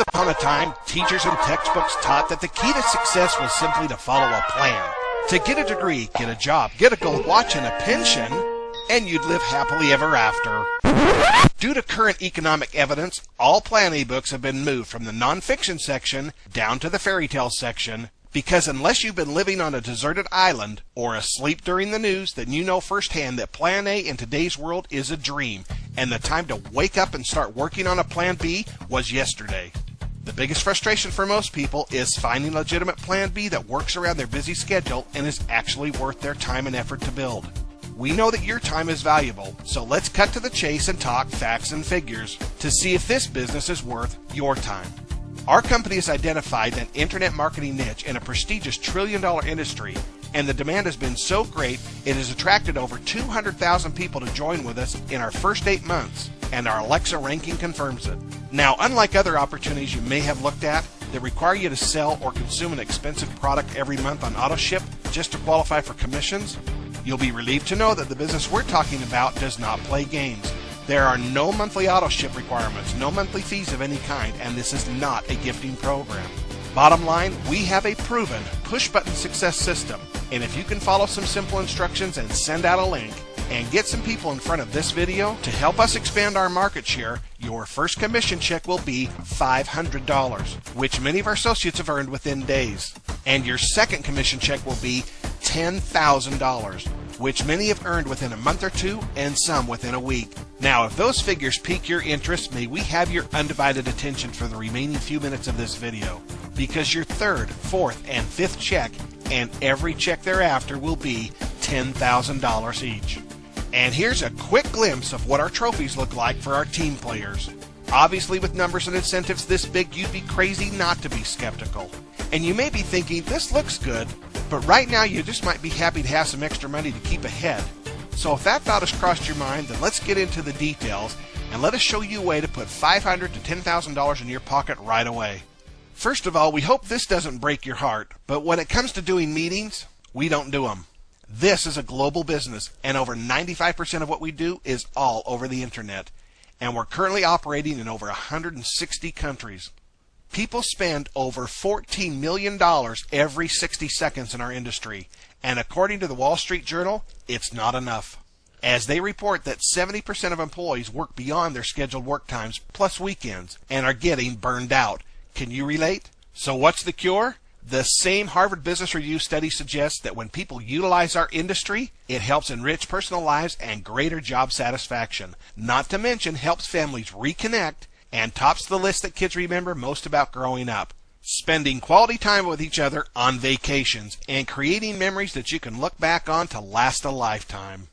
Upon a time, teachers and textbooks taught that the key to success was simply to follow a plan. To get a degree, get a job, get a gold watch and a pension, and you'd live happily ever after. Due to current economic evidence, all Plan A books have been moved from the nonfiction section down to the fairy tale section, because unless you've been living on a deserted island or asleep during the news, then you know firsthand that Plan A in today's world is a dream, and the time to wake up and start working on a Plan B was yesterday. The biggest frustration for most people is finding a legitimate Plan B that works around their busy schedule and is actually worth their time and effort to build. We know that your time is valuable, so let's cut to the chase and talk facts and figures to see if this business is worth your time. Our company has identified an internet marketing niche in a prestigious trillion-dollar industry, and the demand has been so great it has attracted over 200,000 people to join with us in our first 8 months, and our Alexa ranking confirms it. Now, unlike other opportunities you may have looked at that require you to sell or consume an expensive product every month on AutoShip just to qualify for commissions, you'll be relieved to know that the business we're talking about does not play games. There are no monthly AutoShip requirements, no monthly fees of any kind, and this is not a gifting program. Bottom line, we have a proven push-button success system, and if you can follow some simple instructions and send out a link and get some people in front of this video to help us expand our market share, your first commission check will be $500, which many of our associates have earned within days. And your second commission check will be $10,000, which many have earned within a month or two and some within a week. Now, if those figures pique your interest, may we have your undivided attention for the remaining few minutes of this video, because your third, fourth, and fifth check and every check thereafter will be $10,000 each. And here's a quick glimpse of what our trophies look like for our team players. Obviously, with numbers and incentives this big, you'd be crazy not to be skeptical. And you may be thinking, this looks good, but right now you just might be happy to have some extra money to keep ahead. So if that thought has crossed your mind, then let's get into the details and let us show you a way to put $500 to $10,000 in your pocket right away. First of all, we hope this doesn't break your heart, but when it comes to doing meetings, we don't do them. This is a global business, and over 95% of what we do is all over the internet, and we're currently operating in over 160 countries. People spend over $14 million every 60 seconds in our industry, and according to the Wall Street Journal, it's not enough, as they report that 70% of employees work beyond their scheduled work times plus weekends and are getting burned out. Can you relate? So what's the cure? The same Harvard Business Review study suggests that when people utilize our industry, it helps enrich personal lives and greater job satisfaction, not to mention helps families reconnect and tops the list that kids remember most about growing up. Spending quality time with each other on vacations and creating memories that you can look back on to last a lifetime.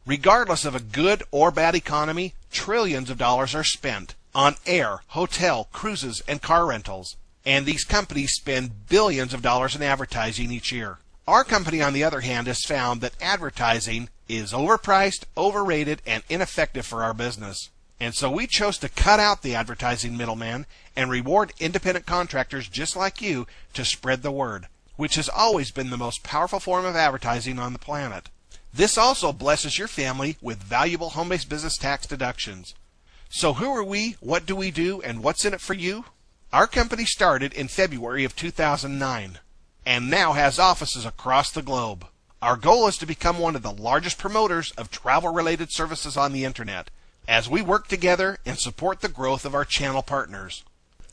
Regardless of a good or bad economy, trillions of dollars are spent on air, hotel, cruises, and car rentals. And these companies spend billions of dollars in advertising each year. Our company, on the other hand, has found that advertising is overpriced, overrated, and ineffective for our business. And so we chose to cut out the advertising middleman and reward independent contractors just like you to spread the word, which has always been the most powerful form of advertising on the planet. This also blesses your family with valuable home-based business tax deductions. So who are we, what do we do, and what's in it for you? Our company started in February of 2009 and now has offices across the globe. Our goal is to become one of the largest promoters of travel-related services on the internet as we work together and support the growth of our channel partners.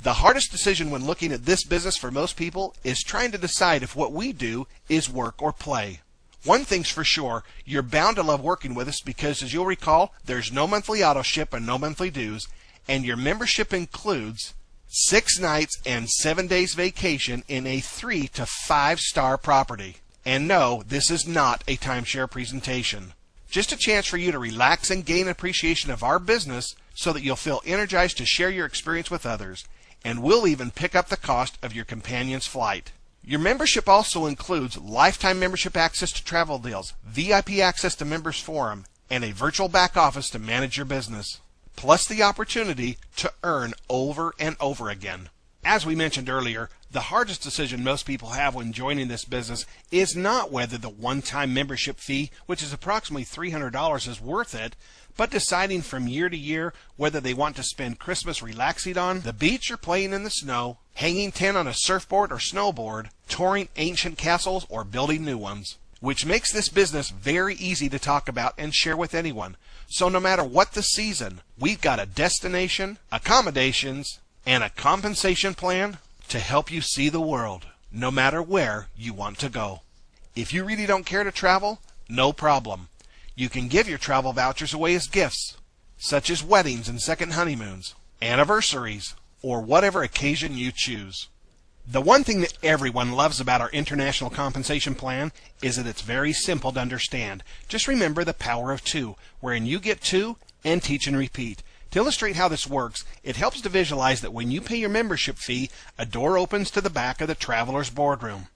The hardest decision when looking at this business for most people is trying to decide if what we do is work or play. One thing's for sure, you're bound to love working with us because, as you'll recall, there's no monthly auto ship and no monthly dues, and your membership includes 6 nights and 7 days vacation in a 3 to 5 star property. And no, this is not a timeshare presentation. Just a chance for you to relax and gain appreciation of our business so that you'll feel energized to share your experience with others. And we'll even pick up the cost of your companion's flight. Your membership also includes lifetime membership access to travel deals, VIP access to members forum, and a virtual back office to manage your business, plus the opportunity to earn over and over again. As we mentioned earlier, the hardest decision most people have when joining this business is not whether the one-time membership fee, which is approximately $300, is worth it, but deciding from year to year whether they want to spend Christmas relaxing on the beach or playing in the snow, hanging tent on a surfboard or snowboard, touring ancient castles, or building new ones. Which makes this business very easy to talk about and share with anyone. So no matter what the season, we've got a destination, accommodations, and a compensation plan to help you see the world, no matter where you want to go. If you really don't care to travel, no problem. You can give your travel vouchers away as gifts, such as weddings and second honeymoons, anniversaries, or whatever occasion you choose. The one thing that everyone loves about our international compensation plan is that it's very simple to understand. Just remember the power of two, wherein you get two and teach and repeat. To illustrate how this works, it helps to visualize that when you pay your membership fee, a door opens to the back of the traveler's boardroom.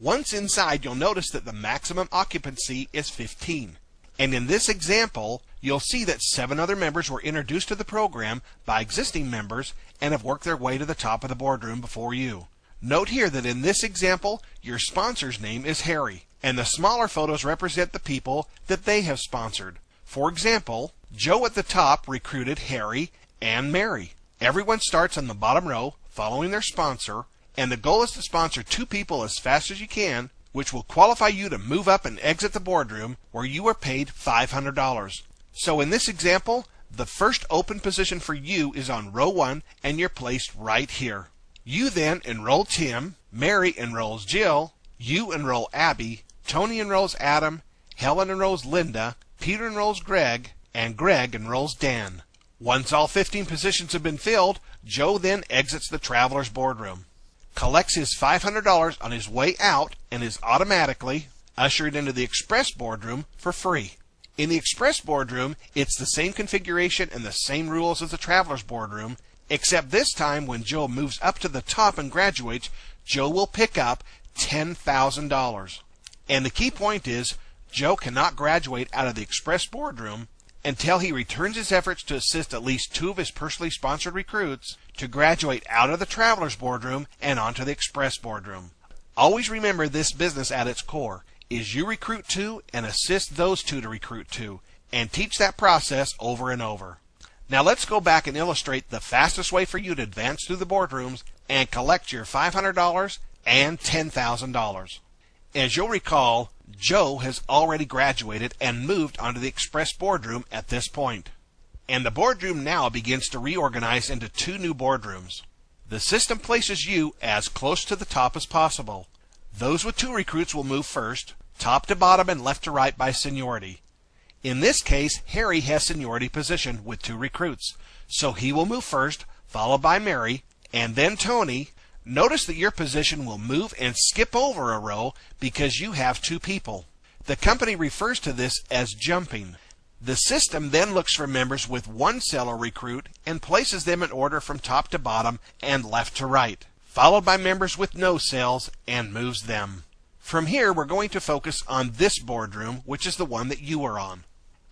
Once inside, you'll notice that the maximum occupancy is 15. And in this example, you'll see that 7 other members were introduced to the program by existing members and have worked their way to the top of the boardroom before you. Note here that in this example, your sponsor's name is Harry, and the smaller photos represent the people that they have sponsored. For example, Joe at the top recruited Harry and Mary. Everyone starts on the bottom row, following their sponsor, and the goal is to sponsor 2 people as fast as you can, which will qualify you to move up and exit the boardroom where you are paid $500. So in this example, the first open position for you is on row 1, and you're placed right here. You then enroll Tim, Mary enrolls Jill, you enroll Abby, Tony enrolls Adam, Helen enrolls Linda, Peter enrolls Greg, and Greg enrolls Dan. Once all 15 positions have been filled, Joe then exits the traveler's boardroom, collects his $500 on his way out, and is automatically ushered into the express boardroom for free. In the express boardroom, it's the same configuration and the same rules as the traveler's boardroom, except this time when Joe moves up to the top and graduates, Joe will pick up $10,000. And the key point is, Joe cannot graduate out of the express boardroom until he returns his efforts to assist at least 2 of his personally sponsored recruits to graduate out of the traveler's boardroom and onto the express boardroom. Always remember this business at its core is you recruit 2 and assist those 2 to recruit 2, and teach that process over and over. Now let's go back and illustrate the fastest way for you to advance through the boardrooms and collect your $500 and $10,000. As you'll recall, Joe has already graduated and moved onto the express boardroom at this point. And the boardroom now begins to reorganize into 2 new boardrooms. The system places you as close to the top as possible. Those with 2 recruits will move first, top to bottom and left to right by seniority. In this case, Harry has seniority position with 2 recruits, so he will move first, followed by Mary, and then Tony. Notice that your position will move and skip over a row because you have 2 people. The company refers to this as jumping. The system then looks for members with 1 seller recruit and places them in order from top to bottom and left to right, followed by members with no sales and moves them. From here, we're going to focus on this boardroom, which is the one that you are on.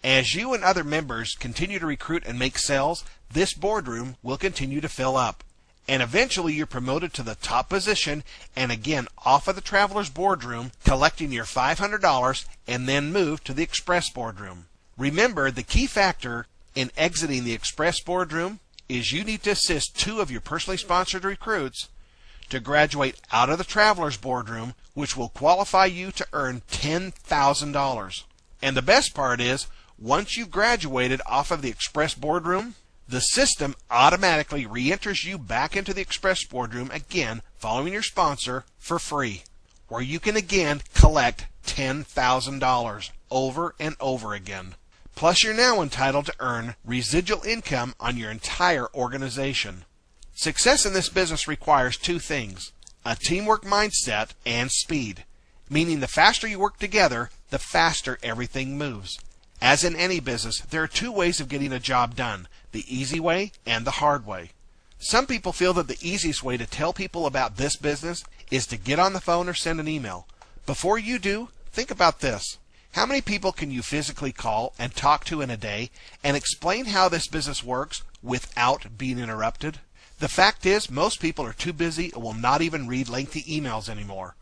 As you and other members continue to recruit and make sales, this boardroom will continue to fill up. And eventually you're promoted to the top position and again off of the traveler's boardroom, collecting your $500 and then move to the express boardroom. Remember, the key factor in exiting the express boardroom is you need to assist 2 of your personally sponsored recruits to graduate out of the traveler's boardroom, which will qualify you to earn $10,000. And the best part is, once you've graduated off of the express boardroom, the system automatically re-enters you back into the express boardroom again, following your sponsor, for free, where you can again collect $10,000 over and over again. Plus, you're now entitled to earn residual income on your entire organization. Success in this business requires 2 things: a teamwork mindset and speed, meaning the faster you work together, the faster everything moves. As in any business, there are 2 ways of getting a job done: the easy way and the hard way. Some people feel that the easiest way to tell people about this business is to get on the phone or send an email. Before you do, think about this. How many people can you physically call and talk to in a day and explain how this business works without being interrupted? The fact is, most people are too busy and will not even read lengthy emails anymore.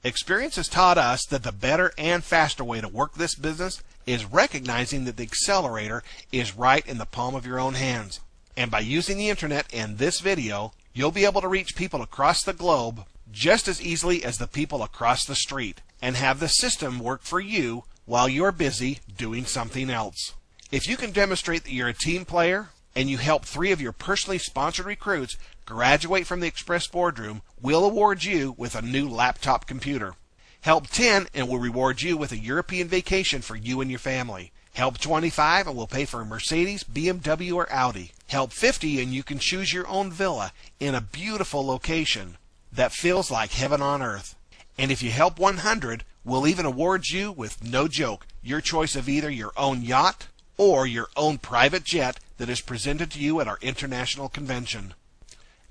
Experience has taught us that the better and faster way to work this business is recognizing that the accelerator is right in the palm of your own hands. And by using the internet and this video, you'll be able to reach people across the globe just as easily as the people across the street and have the system work for you while you're busy doing something else. If you can demonstrate that you're a team player and you help 3 of your personally sponsored recruits graduate from the Express Boardroom, we'll award you with a new laptop computer. Help 10 and we'll reward you with a European vacation for you and your family. Help 25 and we'll pay for a Mercedes, BMW, or Audi. Help 50 and you can choose your own villa in a beautiful location that feels like heaven on earth. And if you help 100, we'll even award you with, no joke, your choice of either your own yacht or your own private jet that is presented to you at our international convention.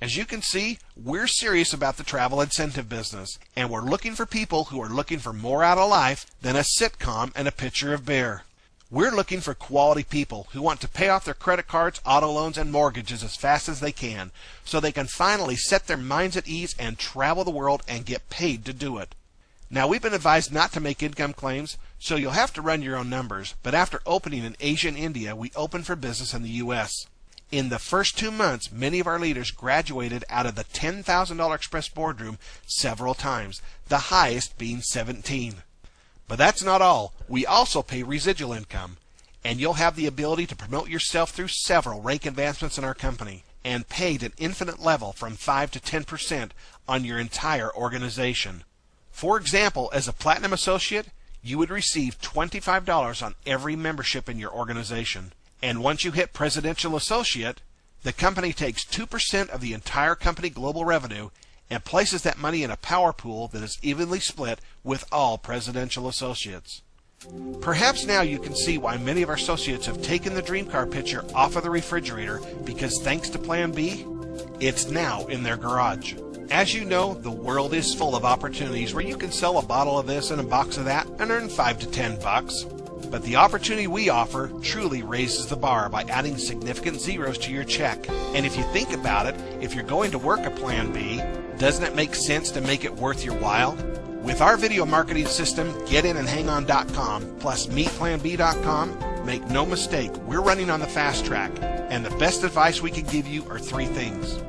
As you can see, we're serious about the travel incentive business, and we're looking for people who are looking for more out of life than a sitcom and a pitcher of beer. We're looking for quality people who want to pay off their credit cards, auto loans, and mortgages as fast as they can, so they can finally set their minds at ease and travel the world and get paid to do it. Now, we've been advised not to make income claims, so you'll have to run your own numbers, but after opening in Asia and India, we opened for business in the U.S. In the first 2 months, many of our leaders graduated out of the $10,000 Express Boardroom several times, the highest being 17. But that's not all. We also pay residual income, and you'll have the ability to promote yourself through several rank advancements in our company and paid an infinite level from 5 to 10% on your entire organization. For example, as a Platinum Associate, you would receive $25 on every membership in your organization. And once you hit Presidential Associate, the company takes 2% of the entire company global revenue and places that money in a power pool that is evenly split with all Presidential Associates. Perhaps now you can see why many of our associates have taken the dream car picture off of the refrigerator, because thanks to Plan B, it's now in their garage. As you know, the world is full of opportunities where you can sell a bottle of this and a box of that and earn $5 to $10. But the opportunity we offer truly raises the bar by adding significant zeros to your check. And if you think about it, if you're going to work a Plan B, doesn't it make sense to make it worth your while? With our video marketing system, getinandhangon.com plus meetplanb.com, make no mistake, we're running on the fast track. And the best advice we can give you are 3 things.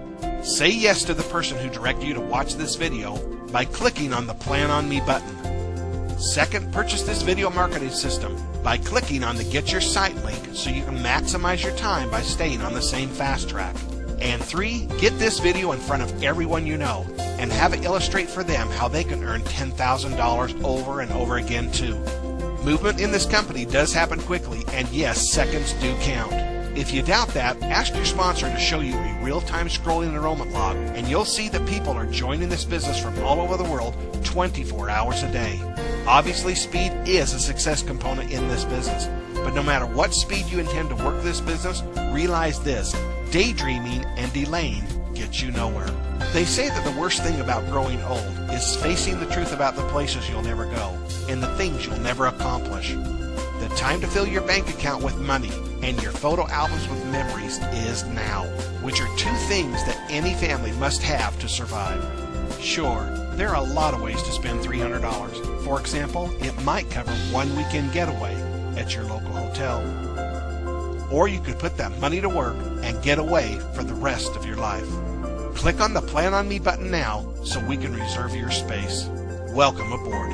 Say yes to the person who directed you to watch this video by clicking on the Plan on Me button. Second, purchase this video marketing system by clicking on the Get Your Site link so you can maximize your time by staying on the same fast track. And 3, get this video in front of everyone you know and have it illustrate for them how they can earn $10,000 over and over again too. Movement in this company does happen quickly, and yes, seconds do count. If you doubt that, ask your sponsor to show you a real-time scrolling enrollment log, and you'll see that people are joining this business from all over the world 24 hours a day. Obviously, speed is a success component in this business, but no matter what speed you intend to work this business, realize this: daydreaming and delaying gets you nowhere. They say that the worst thing about growing old is facing the truth about the places you'll never go and the things you'll never accomplish. The time to fill your bank account with money and your photo albums with memories is now, which are 2 things that any family must have to survive. Sure, there are a lot of ways to spend $300. For example, it might cover 1 weekend getaway at your local hotel. Or you could put that money to work and get away for the rest of your life. Click on the Plan on Me button now so we can reserve your space. Welcome aboard.